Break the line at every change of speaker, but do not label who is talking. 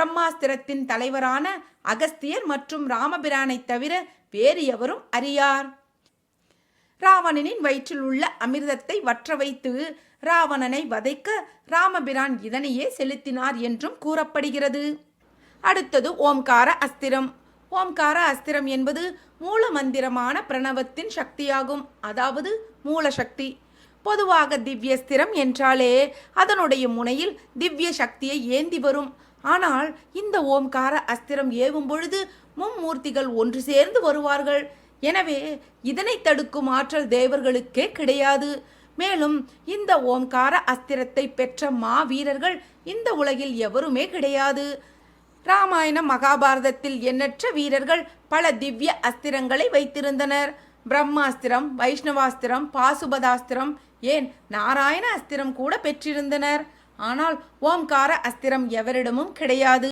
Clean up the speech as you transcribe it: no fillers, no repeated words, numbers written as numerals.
பிரம்மாஸ்திரத்தின் தலைவரான அகஸ்தியர் மற்றும் ராமபிரானை தவிர வேறு எவரும் அறியார். ராவணனின் வயிற்றில் உள்ள அமிர்தத்தை வற்ற வைத்து ராவணனை வதைக்க ராமபிரான் இதனையே செலுத்தினார் என்றும் கூறப்படுகிறது. அடுத்தது ஓம்கார அஸ்திரம். ஓம்கார அஸ்திரம் என்பது மூல மந்திரமான பிரணவத்தின் சக்தியாகும், அதாவது மூல சக்தி. பொதுவாக திவ்யஸ்திரம் என்றாலே அதனுடைய முனையில் திவ்ய சக்தியை ஏந்தி வரும். ஆனால் இந்த ஓம்கார அஸ்திரம் ஏவும் பொழுது மும்மூர்த்திகள் ஒன்று சேர்ந்து வருவார்கள். எனவே இதனை தடுக்கும் ஆற்றல் தேவர்களுக்கே கிடையாது. மேலும் இந்த ஓம்கார அஸ்திரத்தை பெற்ற மாவீரர்கள் இந்த உலகில் எவருமே கிடையாது. ராமாயண மகாபாரதத்தில் எண்ணற்ற வீரர்கள் பல திவ்ய அஸ்திரங்களை வைத்திருந்தனர். பிரம்மாஸ்திரம், வைஷ்ணவாஸ்திரம், பாசுபதாஸ்திரம், ஏன் நாராயண அஸ்திரம் கூட பெற்றிருந்தனர். ஆனால் ஓம்கார அஸ்திரம் எவரிடமும் கிடையாது.